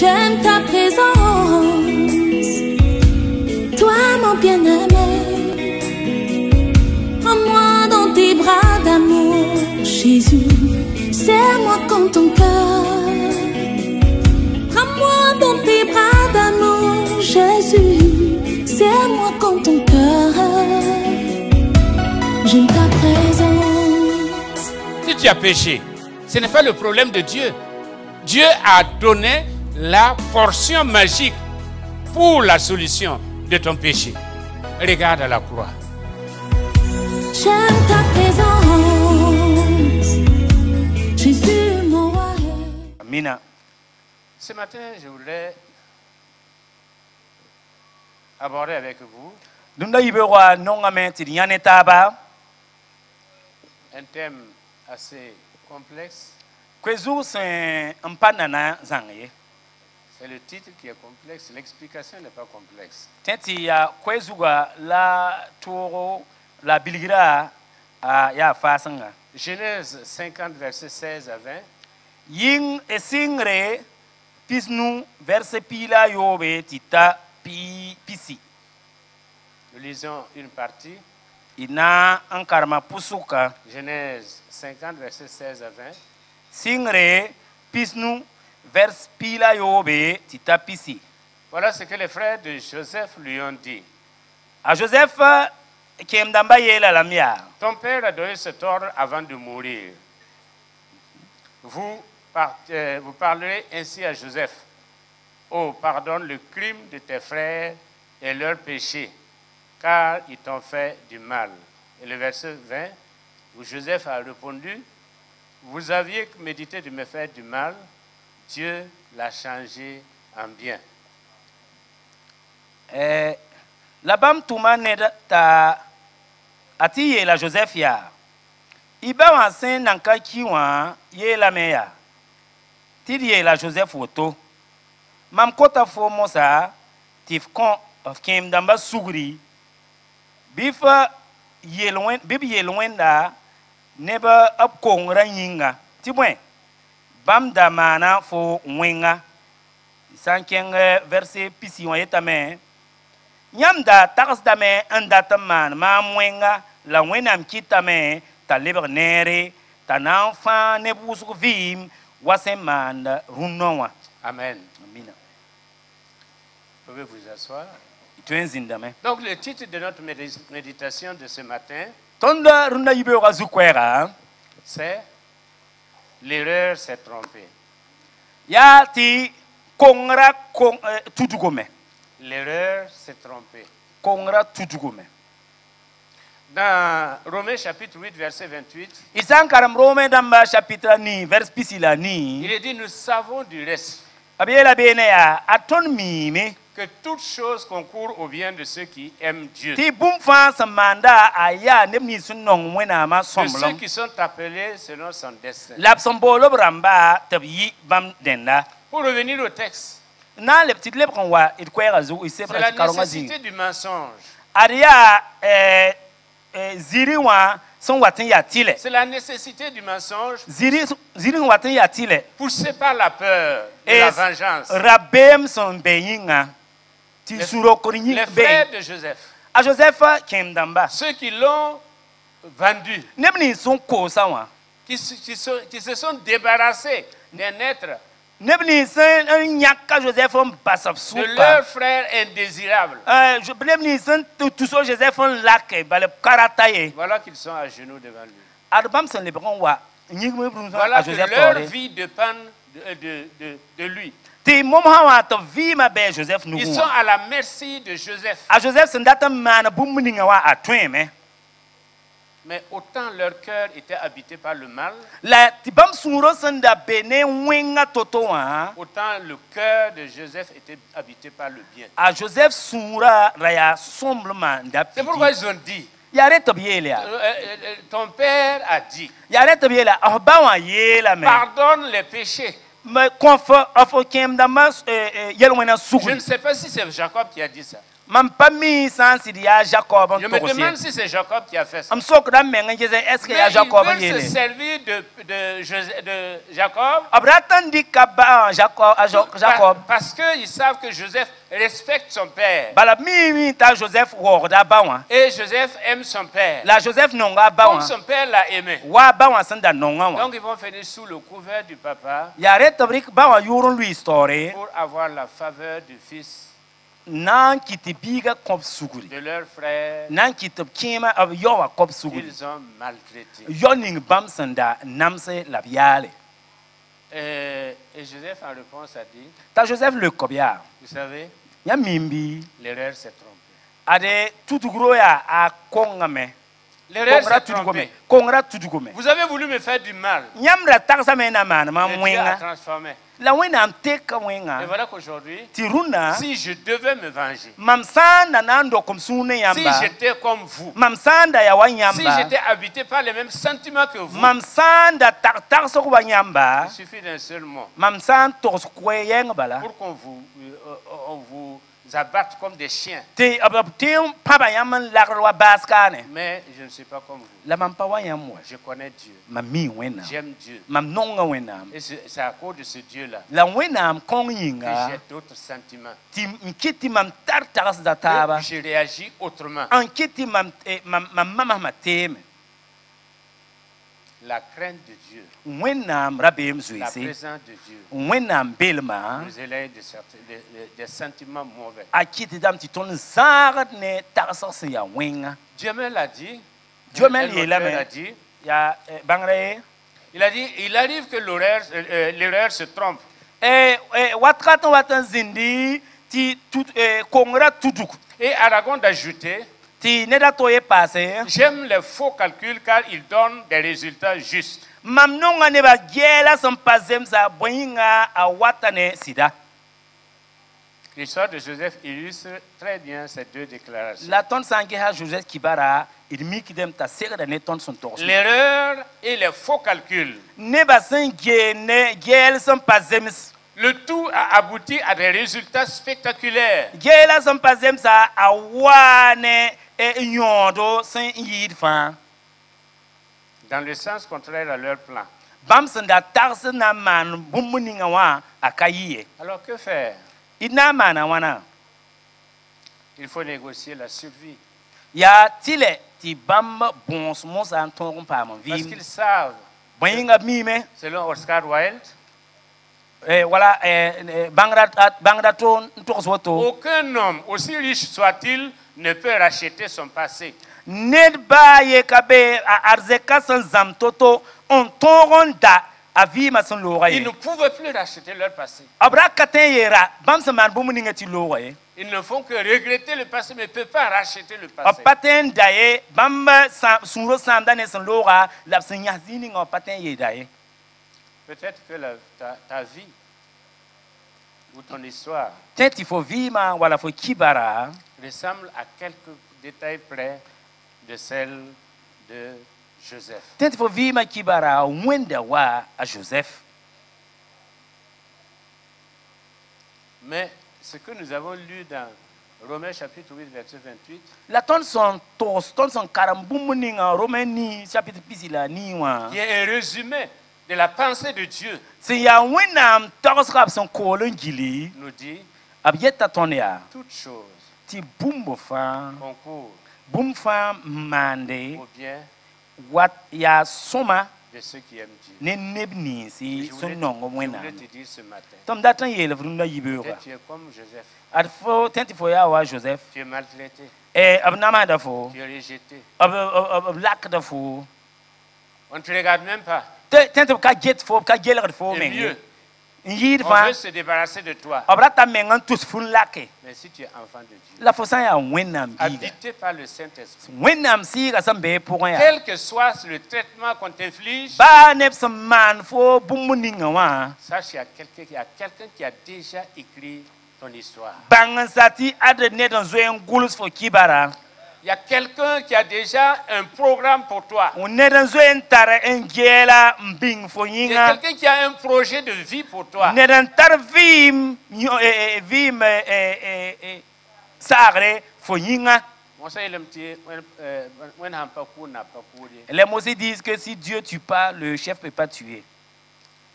J'aime ta présence, toi mon bien-aimé. Prends-moi dans tes bras d'amour, Jésus. Serre-moi comme ton cœur. Prends-moi dans tes bras d'amour, Jésus. Serre-moi comme ton cœur. J'aime ta présence. Si tu as péché, ce n'est pas le problème de Dieu. Dieu a donné la portion magique pour la solution de ton péché. Regarde à la croix. J'aime ta présence, Jésus mon roi. Amina. Ce matin, je voudrais aborder avec vous un thème assez complexe. C'est le titre qui est complexe, l'explication n'est pas complexe. Genèse 50, versets 16 à 20. Ying esingre pisnu verse pila yobe tita pisi. Nous lisons une partie. Ina ankarma pusuka. Genèse 50, versets 16 à 20. Singre pisnu verse pila yobe tita pisi. Voilà ce que les frères de Joseph lui ont dit. A Joseph kemdamba yela lamia. Ton père a donné cet ordre avant de mourir. Vous parlerez ainsi à Joseph. Oh, pardonne le crime de tes frères et leurs péchés, car ils t'ont fait du mal. Et le verset 20, où Joseph a répondu, vous aviez médité de me faire du mal, Dieu l'a changé en bien. Labam tuma ta ati la Joseph ya. Iba wansen nanka kiwa ye la meya. Tidi la Joseph woto. Mam kota fo mosa tif kon of kem damba sugri. Bifa yelwen bibi yelwen da neba up kongra yinga. Tibwen bam da mana fo wenga. Sanken verset pisi wan yetame. Nyam da takas da me andatamman ma wenga la wenam kitame ta libre nere ta n'enfant ne busuk vim wasemanda runowa. Amen. Amina. Vous pouvez vous asseoir. Donc le titre de notre méditation de ce matin, c'est l'erreur s'est trompée. L'erreur s'est trompée. Dans Romains chapitre 8, verset 28, il est dit, nous savons du reste que toutes choses concourent au bien de ceux qui aiment Dieu. De ceux qui sont appelés selon son destin. Pour revenir au texte, c'est la nécessité du mensonge. C'est la nécessité du mensonge poussé par la peur et la vengeance. Les frères de Joseph, ceux qui l'ont vendu, qui se sont débarrassés d'un être de leur frère indésirable. Voilà qu'ils sont à genoux devant lui. Voilà que leur vie dépend de lui. Ils sont à la merci de Joseph. Mais autant leur cœur était habité par le mal, autant le cœur de Joseph était habité par le bien. C'est pourquoi ils ont dit, ton père a dit, pardonne les péchés. Je ne sais pas si c'est Jacob qui a dit ça. Mam pa mi san si dia Jacob Je me demande si c'est Jacob qui a fait ça. am sok da menga jese est-ce que ya Mais Jacob ils veulent yele se servir de Jacob abratan di kaba Jacob Jacob parce qu'ils savent que Joseph respecte son père. bala mi ta Joseph wo da bawa Et Joseph aime son père. la Joseph nonga Comme bawa son père l'a aimé. wa bawa sanda nonga wa Donc ils vont venir sous le couvert du papa ya retobrik bawa yurun lui story pour avoir la faveur du fils nan kiti biga kop suguri de leur frère nan kiti kima ab yowa kop suguri qu'ils ont maltraité. yoning bam sanda namse labiale Et Joseph en réponse a dit, ta Joseph le kobia vous savez, ya mimbi l'erreur s'est trompée. ade tutugro ya a kongame L'erreur kongra s'est trompée. tutugome Vous avez voulu me faire du mal. nyamra taksa mena man ma Et Dieu a mwenga transformé. la wena amteka Et mwenga voilà qu'aujourd'hui, tiruna si je devais me venger, mamsanda nando kumsune si yamba j'étais comme vous, mamsanda ya si wanyamba j'étais habité par les mêmes sentiments que vous, mamsanda takso ko wanyamba il suffit d'un seul mot mamsan tos kweyeng bala pour qu'on vous abatte comme des chiens. te ababtem paba yaman lagrwa baskane Mais je ne suis pas comme vous. la mampa wanyamwa Je connais Dieu. mami wena J'aime Dieu. mam nonga wena Et c'est à cause de ce Dieu-là la wena kong que yinga j'ai d'autres sentiments. ti mkiti mam tartas da Que taba je réagis autrement. en kiti mam mama mateme La crainte de Dieu, wenam rabem la zuisi présence de Dieu, wenam belma nous élève des sentiments mauvais. akiti dam ti ton zagat ne tarsas ya wenga Dieu me l'a dit. Dieu me Un l'a auteur dit. a dit. ya bangre Il a dit, il arrive que l'erreur se trompe. watkat watan zindi ti kongra tuduk Et Aragon d'ajouter, ti neda toye passé j'aime les faux calculs car ils donnent des résultats justes. mam nonga ne ba gela sam pazem sa boyinga a watane sida L'histoire de Joseph illustre très bien ces deux déclarations. la ton sangi ha Joseph kibara idmi kidem ta sera ne ton son torso L'erreur et les faux calculs. ne ba san ne gel sam pazem Le tout a abouti à des résultats spectaculaires. gela sam pazem sa a wane nyodo san yid fa Dans le sens contraire à leur plan. bam sanda tars na man bumuninga wa akayiye Alors que faire? ina mana wana Il faut négocier la survie. ya tile ti bam bons mos an ton pa mon Parce vi qu'ils savent, boyinga mime selon Oscar Wilde, wala bangra to soto aucun homme, aussi riche soit-il, ne peut racheter son passé. ned ba ye kabe arzeka san zam toto on toron da avi ma san Ils loraye ne pouvaient plus racheter leur passé. abra katen yera bam sa man bumuninga ti loraye Ils ne font que regretter le passé, mais ne peuvent pas racheter le passé. paten daye bam sunro sam dane san lora la san yazini ngo paten ye daye Peut-être que ta vie ou ton histoire tenti fo vima wala fo kibara ressemble à quelques détails près de celle de Joseph. tenti fo vima kibara wenda wa a Joseph Mais ce que nous avons lu dans Romains chapitre 8, verset 28, la ton son karambumuninga romani chapitre pisila niwa qui est un résumé de la pensée de Dieu, si ya wenam torsrap son kolon gili nous dit abyeta ton ya toutes choses ti bumbo fa concourent bum fa mande au bien wat ya soma de ceux qui aiment Dieu. ne nebni si Je son voulais nongo te wena dire ce matin, tom datan yele vrunda yibura peut-être tu es comme Joseph, ad fo tenti fo ya wa Joseph tu es maltraité, abnama da fo tu es rejeté, lak da fo on ne te regarde même pas. tenti ka get fo ka geler fo Et men mieux, yid on fa veut se débarrasser de toi. abrata mengan tous fun lake Mais si tu es enfant de Dieu, la fo san ya wenam biga habité par le Saint-Esprit, wenam si ka san be pour ya quel que soit le traitement qu'on t'inflige, ba nep sam man fo bumuninga wa sache qu'il y a quelqu'un qui a déjà écrit ton histoire. bangan sati ad ne dan zoen gulus fo kibara Il y a quelqu'un qui a déjà un programme pour toi. on ne dan zoen tara engela mbing fo Il y a yinga quelqu'un qui a un projet de vie pour toi. ne dan tar vim vim sagre fo yinga. Les Mosées disent que si Dieu tue pas, le chef ne peut pas tuer.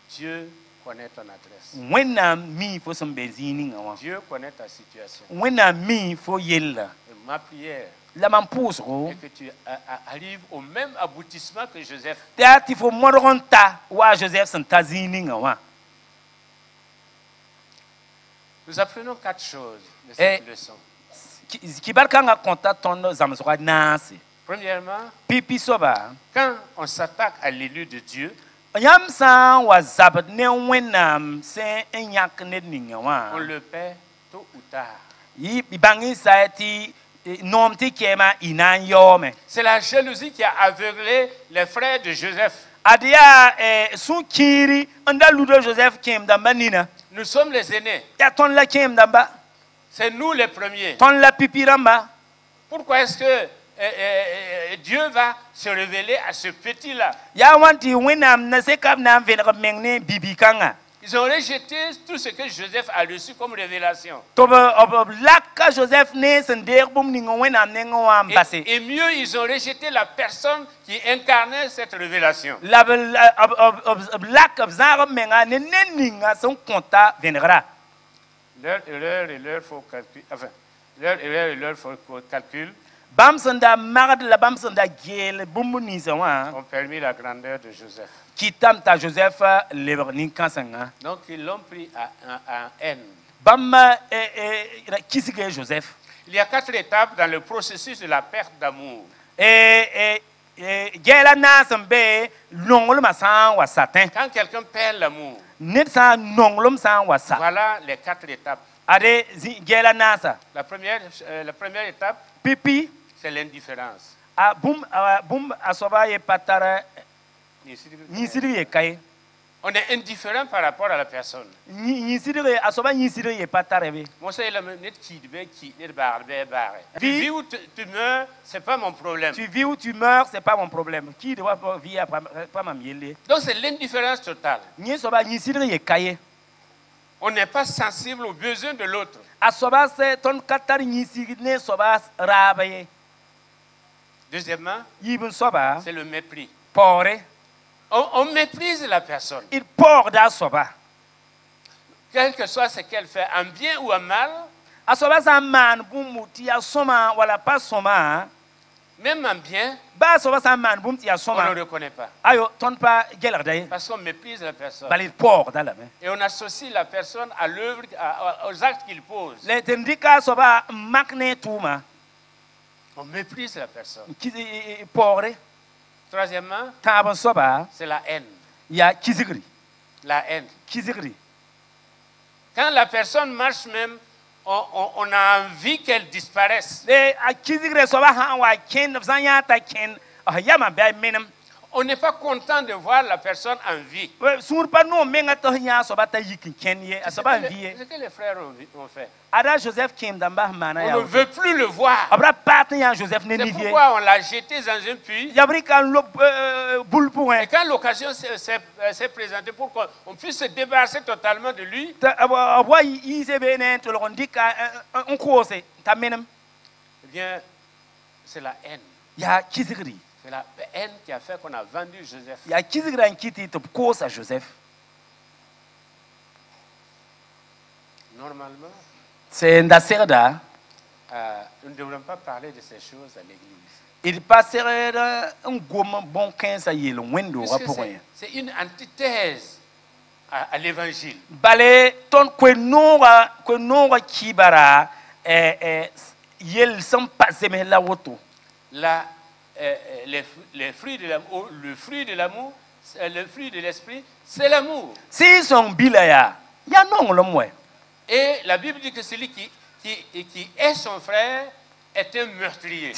Dieu connaît ton adresse. Dieu connaît ta situation. Ma prière est que tu arrives au même aboutissement que Joseph. Nous apprenons 4 choses de cette leçon. Premièrement, quand on s'attaque à l'élu de Dieu, on le perd tôt ou tard. C'est la jalousie qui a aveuglé les frères de Joseph. Nous sommes les aînés. C'est nous les premiers. Pourquoi est-ce que Dieu va se révéler à ce petit-là? Ils ont rejeté tout ce que Joseph a reçu comme révélation. Et mieux, ils ont rejeté la personne qui incarnait cette révélation. Leur erreur et leur faux calcul. Enfin, leur erreur et leur faux calcul ont permis la grandeur de Joseph. Donc ils l'ont pris à haine. Il y a 4 étapes dans le processus de la perte d'amour. Quand quelqu'un perd l'amour, voilà les 4 étapes. La première étape, c'est l'indifférence. On est indifférent par rapport à la personne. Tu vis ou tu meurs, c'est pas mon problème. Donc c'est l'indifférence totale. On n'est pas sensible aux besoins de l'autre. Deuxièmement, c'est le mépris. On méprise la personne. Quel que soit ce qu'elle fait, en bien ou en mal, même en bien, on ne le reconnaît pas. Parce qu'on méprise la personne. Et on associe la personne à l'œuvre, aux actes qu'il pose. On méprise la personne. Troisièmement, c'est la haine. La haine. Quand la personne marche même, on a envie qu'elle disparaisse. On n'est pas content de voir la personne en vie. C'est ce que les frères ont fait. On ne veut plus le voir. C'est pourquoi on l'a jeté dans un puits. Et quand l'occasion s'est présentée pour qu'on puisse se débarrasser totalement de lui, eh bien, c'est la haine. C'est la haine qui a fait qu'on a vendu Joseph. Normalement, nous ne devrions pas parler de ces choses à l'église. C'est une antithèse à l'évangile. Les fruits de l'amour, le fruit de l'amour, le fruit de l'esprit, c'est l'amour. Et la Bible dit que celui qui est son frère est un meurtrier.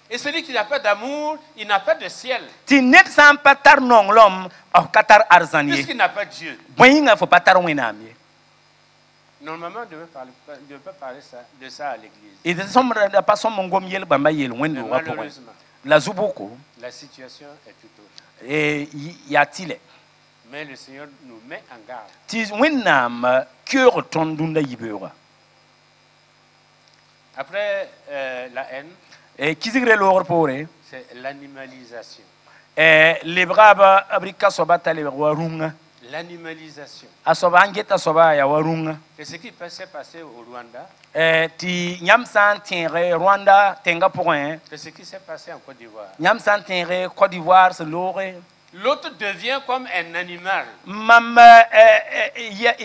Et celui qui n'a pas d'amour, il n'a pas de ciel. Puisqu'il n'a pas de Dieu. Normalement, on ne devait pas parler de ça à l'église. Malheureusement, la situation est tout autre. Mais le Seigneur nous met en garde. Ti wẽnnaam keoog tõnd dũnda yibeooga. Après la haine, Kisgre loogr poore c'est l'animalisation. lebga b rɩka soaba t'a lebg wa rũngã. L'animalisation. A soaba n geta soaba yaa wa rũngã. C'est ce qui s'est passé au Rwanda. Tɩ yãmb sã n tẽege Rwanda tẽngã pʋgẽ, C'est ce qui s'est passé en Côte d'Ivoire. yãmb sã n tẽege Côte d'Ivoire sẽn looge, L'autre devient comme un animal. mam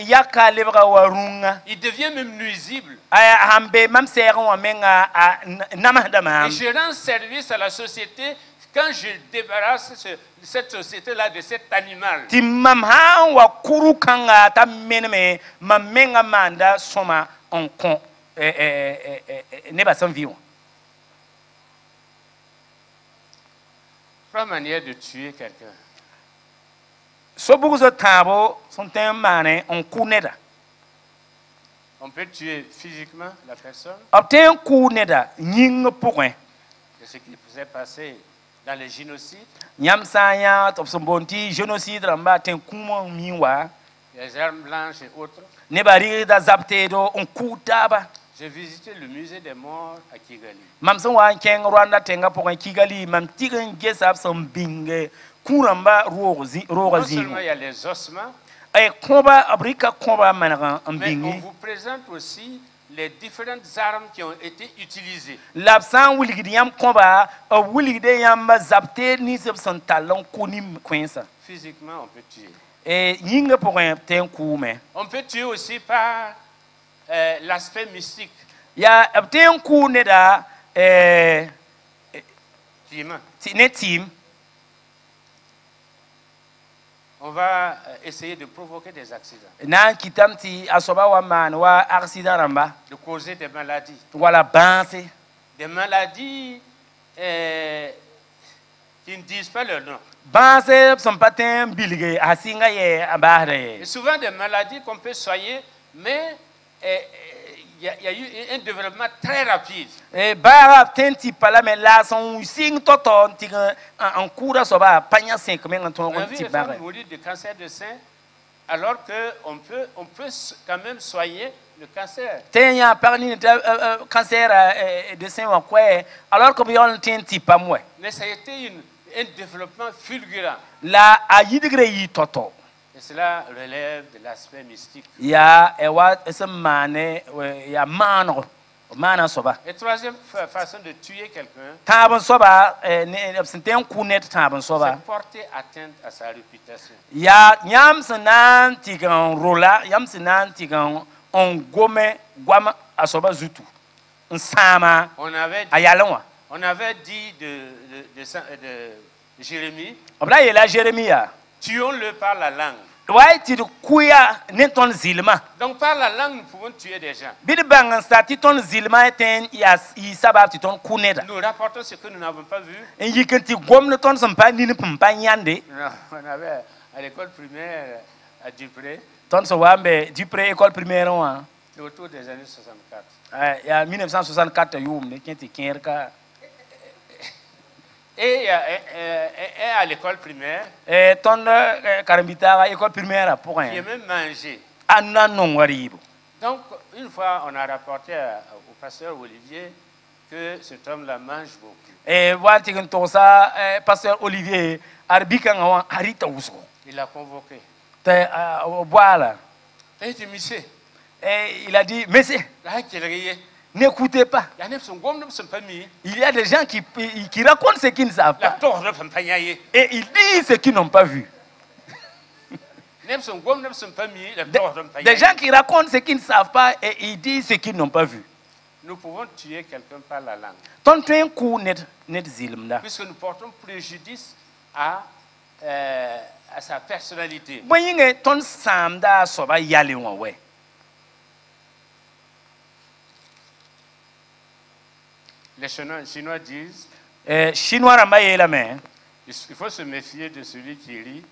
yaka lebga wa rũngã. Il devient même nuisible. Sãn be mam sɛɛg wã menga a namsda Et maam. je rends service à la société quand je débarrasse cette société-là de cet animal. Tɩ mam sã n wa kuru kãnga t'a meneme, mam menga maanda sõma n kõ nebã sẽn vɩ wã. Trois manières de tuer quelqu'un. So-bugsã tãabo sẽn tõe n maane n kʋ neda. On peut tuer physiquement la personne. B tõe n kʋ neda yĩng pʋgẽ. C'est ce qui s'est passé dans les génocides. Yãmb sã n yã tɩ b sẽn boond tɩ génocide rãmba tẽn kũumã mi wa, Les armes blanches et autres. nebã rɩgda zab teedo n kʋʋ taaba. J'ai visité le musée des morts à Kigali. Mam sẽn wa n kẽng Rwanda tẽngã pʋgẽ Kigali, mam tɩg n gesa b sẽn bĩng kũ rãmba roogã Non seulement zĩigẽ. il y a les ossements, Kõba b rɩka kõba maneg n mais on bĩngi. vous présente aussi les différentes armes qui ont été utilisées. La b sã n wilgd yãmb kõba, b wilgde yãmb zab teed nins b sẽn tall n kʋ nim kõensa. Physiquement, on peut tuer. Yĩngã pʋgẽ b tõe n kʋʋme. On peut tuer aussi par l'aspect mystique. Yaa b tõe n kʋʋ neda Humain. ne tɩɩm. On va essayer de provoquer des accidents, Na n kɩtame tɩ a soaba wa maan wa accident rãmba, de causer des maladies. wala bãase. Des maladies qui ne disent pas leur nom. Bãase b sẽn pa tõe n bilge a sɩnga yɛ a baasda Et ye. souvent des maladies qu'on peut soigner, mais il y a eu un développement très rapide. Baara b tõe n tɩ pa lame la sẽn sɩng tɔ-tɔ n tɩg n kʋʋda soaba pa yã sẽk meng n tõog On a n vu tɩ les femmes bagẽ. mourir de cancer de sein, alors qu'on peut quand même soigner le cancer. Tõe n yã pag nin tɩ cancer de sein wã koɛ, alors que b yaool n tõe n tɩ pam wɛ. Mais ça a été un développement fulgurant. La a yɩdgre yɩ tɔ-tɔ. Et cela relève de l'aspect mystique. Yaa wa sẽn maane yaa maanego, b maana soaba. Et troisième façon de tuer quelqu'un, Tãab n soaba, b sẽn tõe n kʋ ned tãab n soaba. c'est porter atteinte à sa réputation. Yaa yãmb sẽn na n tɩg n rola, yãmb sẽn na n tɩg n gome goam a soaba zutu n sãama a yalẽ wã. On avait dit de Jérémie, B ra yeela Jérémi yaa, tuons-le par la langue. wa y tɩ d kʋya ne tõnd zɩlmã. Donc par la langue, nous pouvons tuer des gens. Bɩ d bãng n sa tɩ tõnd zɩlmã tõe n yɩ sabab tɩ tõnd kʋ neda. Nous rapportons ce que nous n'avons pas vu. N yik n tɩ gomd tõnd sẽn pa nin pʋm pa yãnde. Non, on avait à l'école primaire à Dupré, Tõnd sẽn wa n be Dupré école primaire wã, autour des années 64. yaa 1964 yʋʋmde kẽ tɩ kẽer ka. Et à l'école primaire, Tõnd karen-bitaaga école primaire a qui a pʋgẽ même mangé. a na nong wa rɩɩbo. Donc, une fois, on a rapporté au pasteur Olivier que cet homme-là mange beaucoup. Wa n tɩg n togsa pasteur Olivier ad bikãngã wã a rɩta wʋsgo Il l'a convoqué. tɩ boala. Et il dit, monsieur, Il a dit, mais là, qu'il riait. n'écoutez pas. Il y a des gens qui ne sont pas mis. Il y a des gens qui racontent ce qu'ils ne savent La pas. torre ne peut pas y aller. Et ils disent ce qu'ils n'ont pas vu. Les gens qui ne sont pas mis, la torre ne peut pas y Des aller. gens qui racontent ce qu'ils ne savent pas et ils disent ce qu'ils n'ont pas vu. Nous pouvons tuer quelqu'un par la langue. Ton train coup net zilmda. Puisque nous portons préjudice à sa personnalité. Boyinge ton samda soba yali we. Les Chinois disent Chinois ramba yela me. il faut se méfier de celui qui rit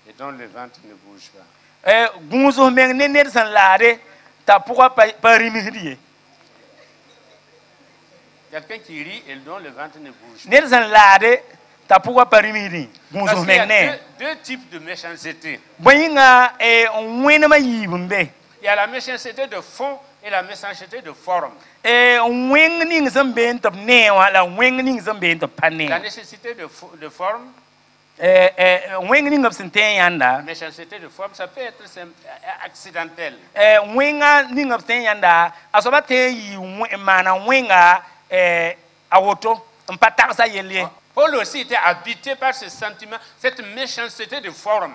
et dont le ventre ne bouge pas. Gunzo meng ne net san lare ta pourquoi pas rimirier. Quelqu'un qui rit et dont le ventre ne bouge pas. Net san lare ta pourquoi parimiri Parce gunso qu'il y a megne deux types de méchanceté. boyinga wena ma yibumbe Il y a la méchanceté de fond et la méchanceté de forme. weng ning zambe ntop newa la weng ning zambe ntop La pane nécessité de forme, weng ning sente yanda méchanceté de forme, ça peut être accidentel. wenga ning sente yanda asoba te yi mana wenga awoto mpata sa yele Paul aussi était habité par ce sentiment, cette méchanceté de forme.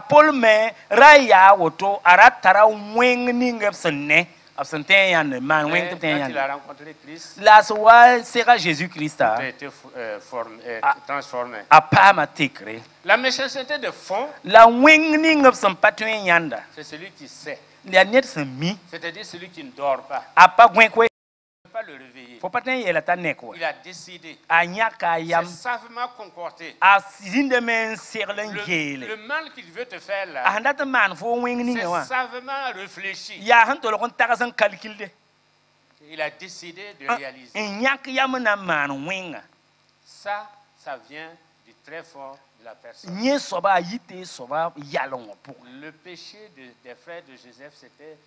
Paul me raya woto aratara weng ning sene absente yanda man weng Mais te quand il yanda a rencontré Christ, la soa sera Jésus Christ il a été transformé. a pas ma tekre La méchanceté de fond, la weng ning sampatu yanda c'est celui qui sait, la net semi c'est-à-dire celui qui ne dort pas. a pas gwen ko Il ne peut pas le réveiller. faut pas ten yela ta neko Il a décidé. a nyaka yam C'est savamment concordé. a zinde men serlen Le yele mal qu'il veut te faire a là, handa te man fo weng ning c'est wa savamment réfléchi. ya han to lo kon tagasan calcul de Il a décidé de réaliser. nyak yam na man wenga Ça vient du très fort de la personne. nye soba yite soba yalon pour Le péché des frères de Joseph, c'était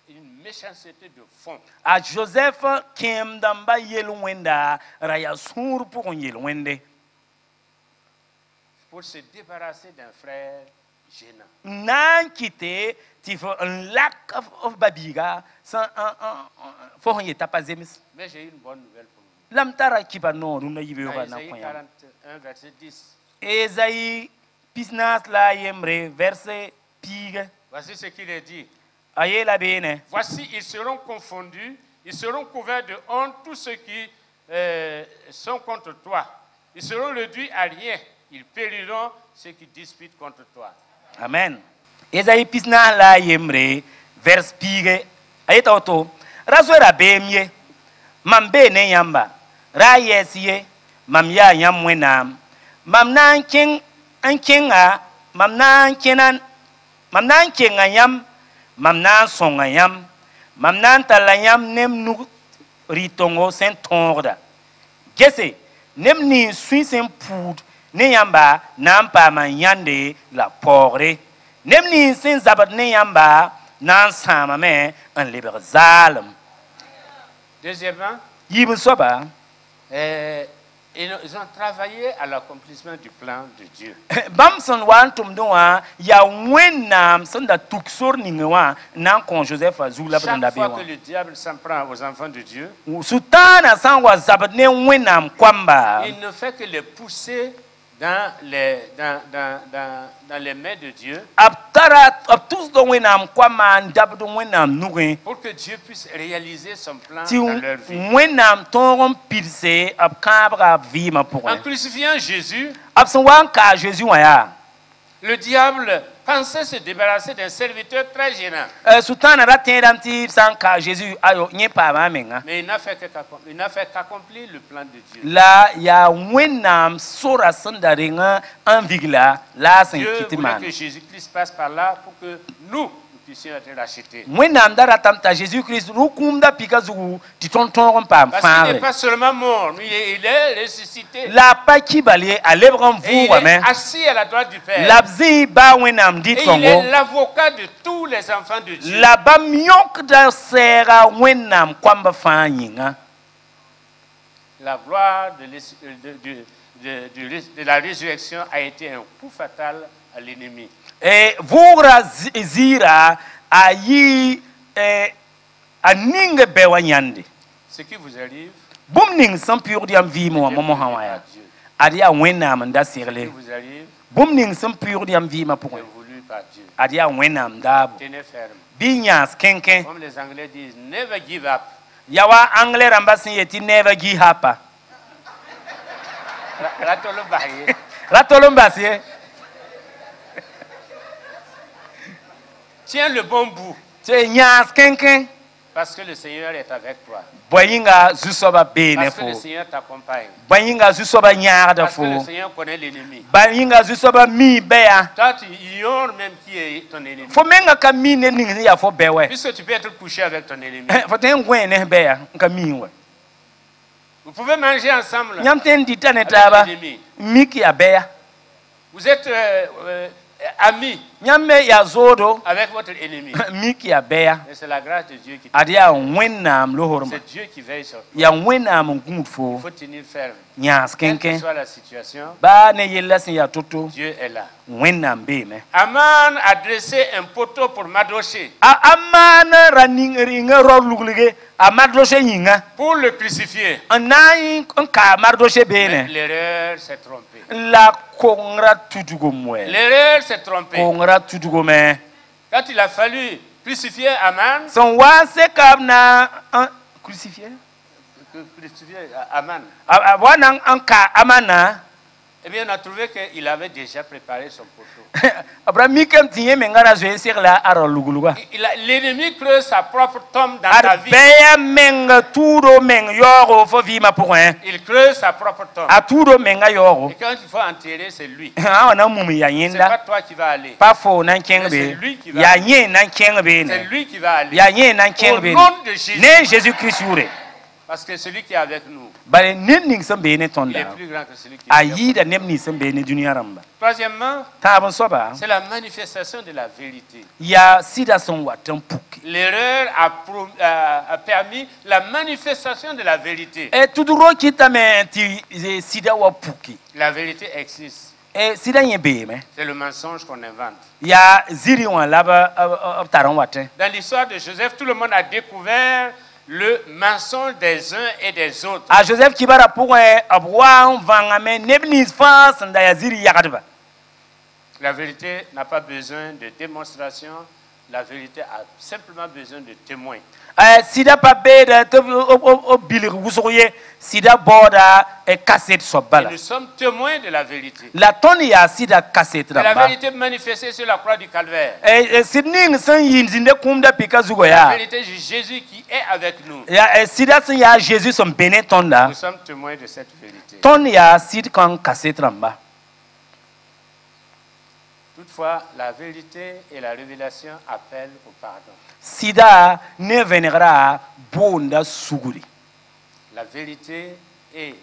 une méchanceté de fond. a Joseph kem damba yel wenda raya sur pour yel wende Pour se débarrasser d'un frère gênant. nan kite ti fo un lac of babiga sans fo yeta pas zemis Mais j'ai une bonne nouvelle pour vous. lam tara kiba no runa yibe Dans ba na Isaïe koya 41, verset 10. Esaïe pisnas la yemre verset pige Voici ce qu'il est dit. aye la bene Voici, ils seront confondus, ils seront couverts de honte, tous ceux qui sont contre toi. Ils seront réduits à rien. Ils périront, ceux qui disputent contre toi. amen Esaïe pisnas la yemre vers pige aye tawto razora bemye mambe ne yamba ra yesiye mam ya yam wenam mam nan king an kinga mam nan kenan mam nan kinga yam mam nan songa yam mam nan talayam nem nu ritongo sen tonda gese nem ni suisen poud ne yamba nan pa man yande la porre nem ni sen zabat ne yamba nan sama me un liber zalem Deuxièmement, yibun soba ils ont travaillé à l'accomplissement du plan de Dieu. bam son wan tum do wa ya wenam son da tuksor ni wa nan kon Joseph azula banda Chaque be fois wa que le diable s'en prend aux enfants de Dieu, sultana san wa zabat ne wenam kwamba il ne fait que les pousser dans les mains de Dieu abtara tous do wenam kwama ndab do wenam nuge pour que Dieu puisse réaliser son plan ti dans leur vie. wenam ton pilse ab kabra vima pour En crucifiant Jésus, ab son wan ka Jésus wa ya le diable pensait se débarrasser d'un serviteur très gênant. sultana ratendam ti san ka Jésus ayo nye pa ma menga Mais il n'a fait qu'accomplir le plan de Dieu. la ya wenam sora sandaringa en vigla la san Dieu voulait kitiman que Jésus-Christ passe par là pour que nous puissions être rachetés. wenam dara tamta Jésus Christ rukum da pika zugu ti tonton pam Parce qu'il n'est faare pas seulement mort, mais il est ressuscité. la pa kibali alebran Et il vu wa est men assis à la droite du Père. labzi ba wenam dit Et il tongo est l'avocat de tous les enfants de Dieu. la ba myok da sera wenam kwamba fanyinga La gloire de la résurrection a été un coup fatal à l'ennemi. vura zira ayi aninga bewa nyande Ce qui vous arrive, bum ning san pur diam vi mo mo à hawaya Dieu. adia wenam nda Ce qui sirle vous arrive, bum ning san pur diam vi ma pour est voulu par Dieu. adia wenam dabo Tenez ferme. binyas kenken Comme les Anglais disent, never give up. yawa anglais rambasin yeti never give up Ratolo baye. ratolombasi Tiens le bon bout, te nyas kenken parce que le Seigneur est avec toi. boyinga zusoba bene Parce que fo le Seigneur t'accompagne. boyinga zusoba nyaarda Parce que le fo Seigneur connaît l'ennemi. boyinga zusoba mi beya Toi, tu ignores même qui est ton ennemi. fo menga ka mi ne ning ya fo bewe Puisque tu peux être couché avec ton ennemi. fo ten gwen ne beya nka mi we Vous pouvez manger ensemble Nyam ten dita ne avec taba. l'ennemi. Miki ya beya. Vous êtes amis Nyame ya zodo. avec votre ennemi. Miki ya beya. Et c'est la grâce de Dieu qui Adia wennam lohorma. c'est Dieu qui veille sur toi. Ya wennam Il ngumfo. faut tenir ferme. Nyas Quelle que kenken. soit la situation, Ba ne yella sin ya toto. Dieu est là. Wennam be me. Aman a dressé un poteau pour m'adrocher, Amana running ringa ro luglige. Amadroshe yinga. pour le crucifier. Anai ka mardoshe Mais bene. l'erreur s'est trompée. La kongra tudugo mwe. L'erreur s'est trompée. Kongra tudugo me. Quand il a fallu crucifier Aman, Son wa se kabna crucifié. crucifier Aman, Wana anka amana. eh bien on a trouvé qu'il avait déjà préparé son poteau. Abra mikem tiye mengara zo sur la aro luguluga. L'ennemi creuse sa propre tombe dans ta vie. Arbeya menga tudo meng yoro fo vima pour un. Il creuse sa propre tombe. A tudo menga yoro. Et quand il faut enterrer, c'est lui. Ah wana mumi ya C'est pas yinda. toi qui vas aller. Pa fo nan C'est kengbe. lui qui va Ya aller. yen nan kengbe C'est ne. lui qui va aller. Ya yen nan Au kengbe. nom de Jésus. Ne Jésus Christ yure. Parce que celui qui est avec nous, Bare nin sam be ne il est tonda. plus grand que celui qui est avec nous. Ayi da nemni sam be ne dunia ramba. Troisièmement, Tabon soba. c'est la manifestation de la vérité. Ya sida son watan puki. L'erreur a permis la manifestation de la vérité. E tuduro kita me ti sida wa puki. La vérité existe. E sida yen be me. C'est le mensonge qu'on invente. Ya ziri wan laba taran watin. Dans l'histoire de Joseph, tout le monde a découvert le mensonge des uns et des autres. A Joseph kibara pour abwa vangame nebnis fa sanda ya ziri yakadba. La vérité n'a pas besoin de démonstration. La vérité a simplement besoin de témoins. Sida pa be da to bilir wusoye sida boda e cassette Et sobala. nous sommes témoins de la vérité. La toni ya sida cassette C'est la ramba. vérité manifestée sur la croix du calvaire. Sidning san yinzinde kumda pika zugo La ya. vérité de Jésus qui est avec nous. Ya sida san ya Jésus son bene tonda. Nous sommes témoins de cette vérité. Ton ya sid kan cassette ramba. Toutefois, la vérité et la révélation appellent au pardon. Sida ne venera bonda suguri. La vérité et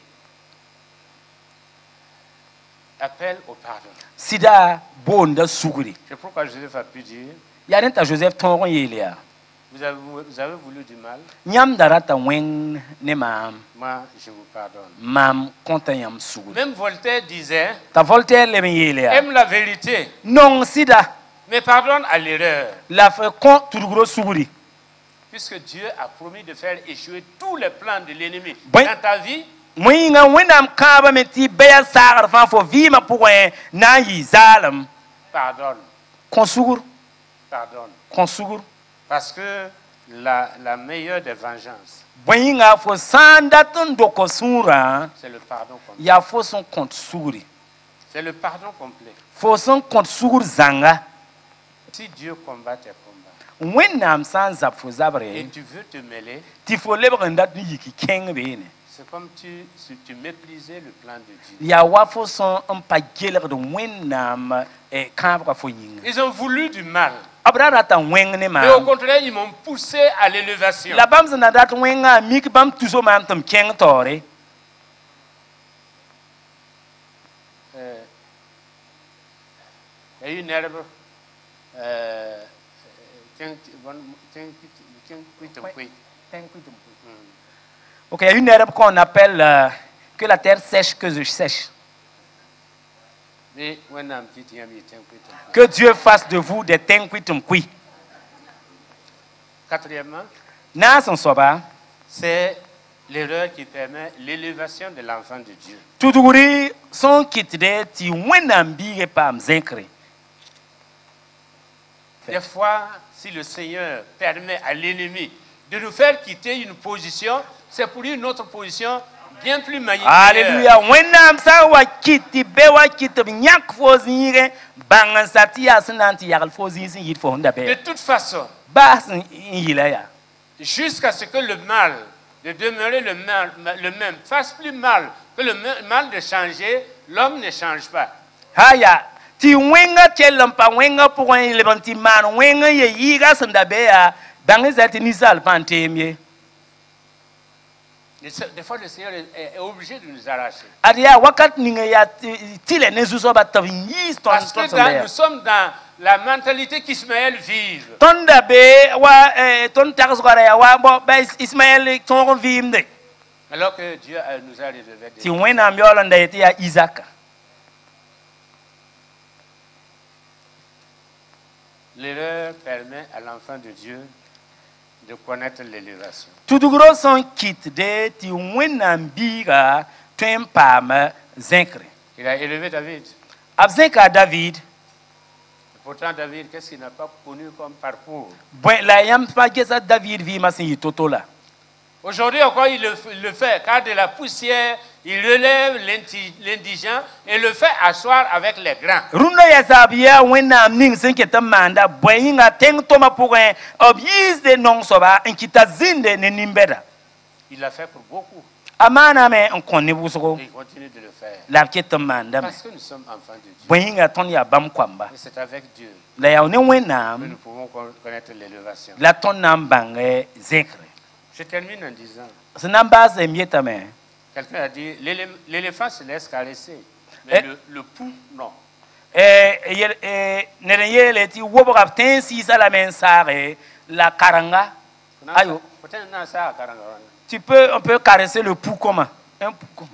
appelle au pardon. Sida bonda suguri. C'est pourquoi Joseph a pu dire, Ya nenta Joseph tongon yelia. vous avez voulu du mal, Nyam darata wen ne mam. moi je vous pardonne. Mam konta yam suguri. Même Voltaire disait, Ta Voltaire le yelia. aime la vérité, Non sida mais pardonne à l'erreur. la fe kon turugro suguri. Puisque Dieu a promis de faire échouer tous les plans de l'ennemi Oui. dans ta vie, Mwinga wenam kaba meti beya sagar fan fo vima pour na yi zalam. pardonne, Konsugur, pardonne. konsugur. Parce que la meilleure des vengeances, Mwinga fo sanda ton doko sura. c'est le pardon complet. Ya fo son compte suguri. C'est le pardon complet. Fo son compte sugur zanga. Si Dieu combat tes combats Wenam san zap fo et zabre. tu veux te mêler, Ti fo lebranda tu yiki keng bene. c'est comme si tu méprisais le plan de Dieu. Ya wa fo son pa geler de wenam kabra fo yinga. Ils ont voulu du mal, Abrara ta weng ne mais au ma. contraire, ils m'ont poussé à l'élévation. La bam zana dat wenga mik bam tuzo mam tam keng tore. Il y a eu une herbe. Ok, il y a une herbe qu'on appelle que la terre sèche que je sèche. Que Dieu fasse de vous des tenkuitumkui. Quatrièmement, Na son soba. c'est l'erreur qui permet l'élévation de l'enfant de Dieu. Tuduri son kitide ti wenam bige pam zenkre. Des fois, si le Seigneur permet à l'ennemi de nous faire quitter une position, c'est pour une autre position bien plus magnifique. Alléluia. Wenam sa wa kiti be wa kiti nyak fo zingre bangan sati asinanti yagal fo zin yit fo De ndabe. toute façon, Bas yila ya. jusqu'à ce que le mal, de demeurer le même, fasse plus mal que le mal de changer, l'homme ne change pas. Haya. Ti wenga chelam pa wenga pour un levanti man wenga ye yiga sandabe ya bangan zati nisal pantemye. Des fois, le Seigneur est obligé de nous arracher. Adia wakat ninga ya tile nezuso ba tabinyi ton Parce que nous sommes dans la mentalité qu'Ismaël vive. Tonda be wa ton taxgora ya wa bo ba Ismaël ton vimde. Alors que Dieu nous a réservé des... Ti wena mbiolo ndayeti ya Isaac. L'erreur permet à l'enfant de Dieu de connaître l'élévation. Tudugro son kit de ti wena mbiga twempam zinkre. Il a élevé David. Abzinka David. Pourtant, David, qu'est-ce qu'il n'a pas connu comme parcours? Bon, la yam pa gesa David vi masin yitoto la. Aujourd'hui encore, il le fait. Car de la poussière, il relève l'indigent et le fait asseoir avec les grands. Runda ya sabia wena ning senketa manda boyinga teng toma pourin obis de non soba enkita zinde ne nimbeda. Il l'a fait pour beaucoup. Amana me on connaît busoko. Il continue de le faire. La keta manda. Parce que nous sommes enfants de Dieu. Boyinga ton ya bam kwamba. Et c'est avec Dieu La ya ne que wena nous pouvons connaître l'élévation. la ton nambange zekre. Je termine en disant, Ce nambaz mietame. quelqu'un a dit, l'éléphant se laisse caresser, mais le pou, non. Nereye ti wobo kapten si sala mensare la karanga. Ayo. On peut caresser le pou comment? Un pou comment?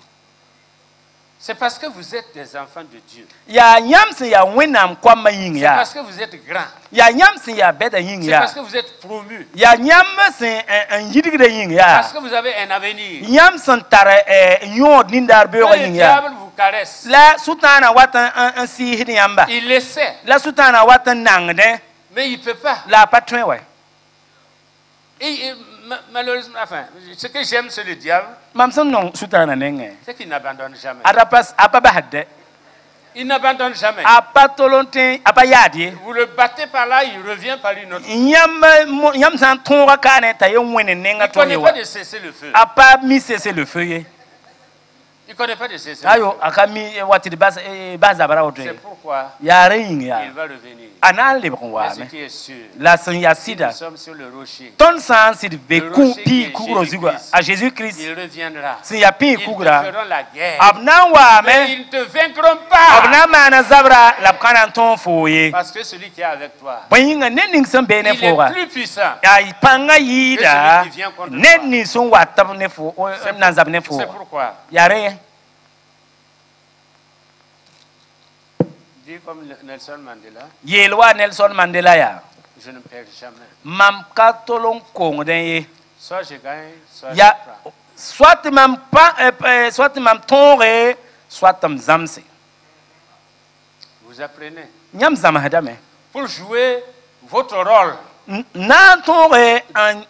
C'est parce que vous êtes des enfants de Dieu. Ya nyamse ya wenam kwama yin C'est ya. parce que vous êtes grands. Ya nyamse ya beda yin C'est ya. parce que vous êtes promus. Ya nyamse un yidigre yin ya. Parce que vous avez un avenir. Nyamse tare nyod nindar Quand beyo le yin ya. diable vous caresse, La sutana watan un si hiniamba. il essaie, La sutana watan nangde. mais il ne peut pas. La patrin ouais. Et malheureusement, enfin, ce que j'aime sur le diable, Mamson non sutana nenge. c'est qu'il n'abandonne jamais. Adapas apabahde. Il n'abandonne jamais. Apatolonte apayadi. Vous le battez par là, il revient par une autre. Nyam san tonga kane ta yo mwene Il nenga ne connaît tonewa. pas de cesser le feu. Apa mi cesser le feu ye. Il ne connaît pas de cesser le Ayo feu. akami wati baza bara C'est oto. pourquoi Ya ring ya. il va revenir. Anal le Mais bronwa ce me. qui est sûr, La san ya nous sida. sommes sur le rocher. Ton san sid be Le ku rocher qui pi est kugro zigwa Jésus-Christ. a Jésus Christ. Il reviendra. Sin ya pi Ils te kugra. feront la guerre. Abnan wa Mais me. ils ne te vaincront pas. Abnan mana zabra la kana ton foye. Parce que celui qui est avec toi, Boyinga nening san be ne il est fora. plus puissant. Ya ipanga yida. Que celui qui vient contre Neni son watab ne fo nanzab ne fo. C'est pourquoi, Yare. dis comme Nelson Mandela, Yelwa Nelson Mandela ya. je ne perds jamais. Mam katolon kong den ye. Soit je gagne, soit Ya je prends. soit mam pa soit mam tonre soit tam zamse. Vous apprenez. Nyam zam hadame. Pour jouer votre rôle Na tonre an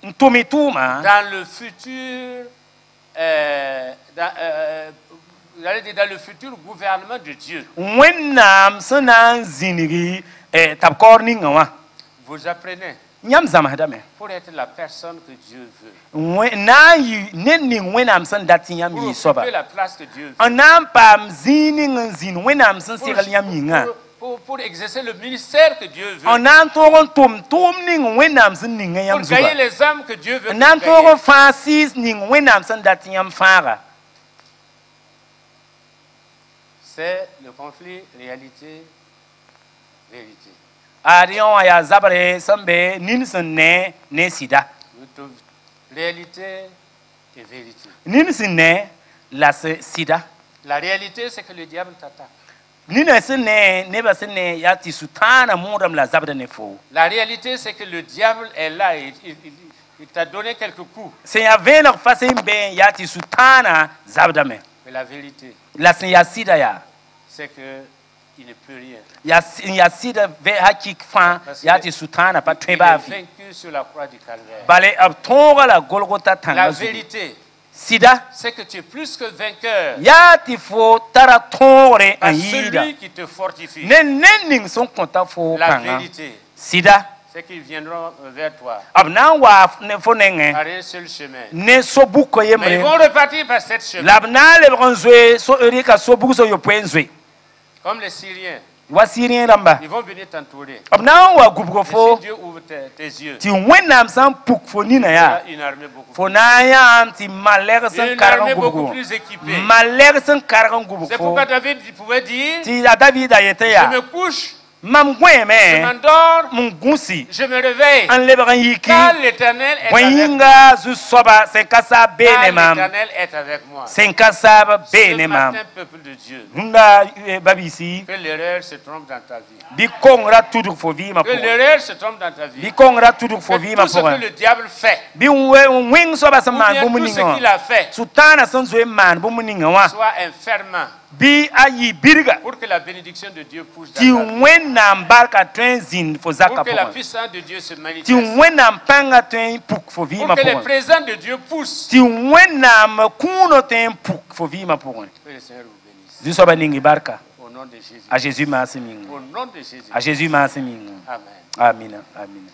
ntomituma dans le futur, vous allez dire dans le futur gouvernement de Dieu, wennam sanan zinigi tabkor ni ngawa. vous apprenez Nyam zam hadame. pour être la personne que Dieu veut. Na yi nenni wennam san dati yam Pour yi soba. occuper la place que Dieu veut. Anam pam zini ngin wennam san sigal yam yinga. Pour exercer le ministère que Dieu veut. On a toron tom ning wenam sin ning Pour yam gagner zuba. les âmes que Dieu veut. On a toron Francis ning wenam san dat yam fara. C'est le conflit réalité-vérité. Arion ya zabre sambe nin sin ne sida. Réalité et vérité. Nin sin ne la sida. La réalité, c'est que le diable t'attaque. Nin sin ne ba sin ne ya ti sutana modam la zabre ne fo. La réalité, c'est que le diable est là. Il t'a donné quelques coups. Se ya vener fasin ben ya ti sutana zabda me. Mais la vérité, La sin ya sida ya. c'est que il ne peut rien. Ya sida ve hakik fan ya ti sutana pa Il tweba est fi. vaincu sur la croix du calvaire. Bale ab tonga la Golgotha La tanga. vérité, Sida c'est que tu es plus que vainqueur ya ti fo tara tore par ayida. celui qui te fortifie. Nenning son konta fo La kanga. vérité, Sida c'est qu'ils viendront vers toi abna wa ne fo nenge par un seul chemin. ne so buko Mais ils yemre. vont repartir par cette chemin. Labna le bronzwe so erika so buko so yo penzwe. Comme les Syriens. Wasirien ramba. Ils vont venir t'entourer. Abna wa Et gubgofo. si Dieu ouvre tes yeux, Ti wenam san puk fonina il y ya. a une armée beaucoup Fonaya anti malek san Une kargan armée beaucoup gubgo. plus équipée. Malek san kargan C'est gubgofo. pourquoi David pouvait dire, Ti David ayete je ya. me couche, Mam je gweme. m'endors, Mon gunsi. je me réveille. An lebaran yiki. Car l'Éternel est avec moi. Wayinga zu soba senkasa Car benemam. l'Éternel est avec moi. Senkasa Ce benemam. matin, peuple de Dieu, Nunda babisi. que l'erreur se trompe dans ta vie. Bi kongra tuduk fo vi ma Que po. l'erreur se trompe dans ta vie. Bi kongra tuduk fo Que vi ma tout ce po. que le diable fait, Bi wing soba ou sama bien bu tout ce muninga. qu'il a fait, Sultana san zo man bu muninga wa. soit enfermant Bi ayi birga. pour que la bénédiction de Dieu pousse dans Ti ta vie. wenam barka twenzin fo Pour zaka que po. la puissance de Dieu se Ti manifeste. wenam panga twen puk fo vi Pour ma que les po. présents de Dieu poussent. Ti wenam kuno ten puk fo vi ma po. Que le Seigneur vous bénisse. Zu soba ningi barka. Au nom de Jésus. A Jésus merci minga. Au nom de Jésus. A Jésus merci minga. Amen. Amina. Amina.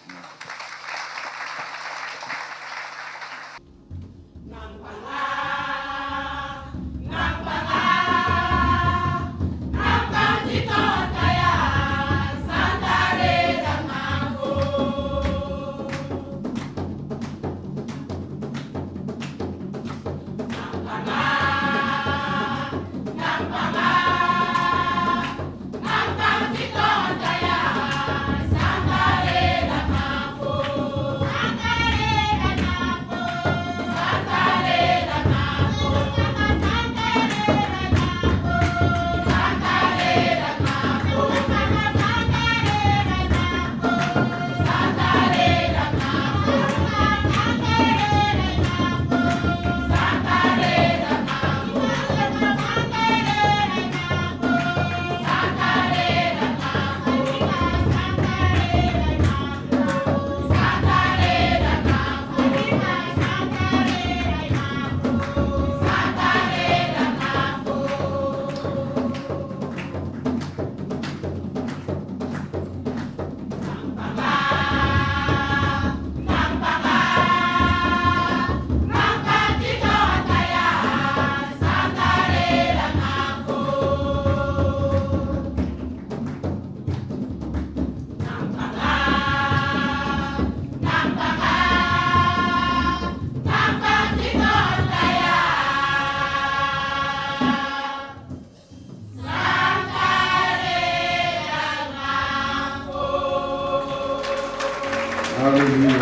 Hallelujah.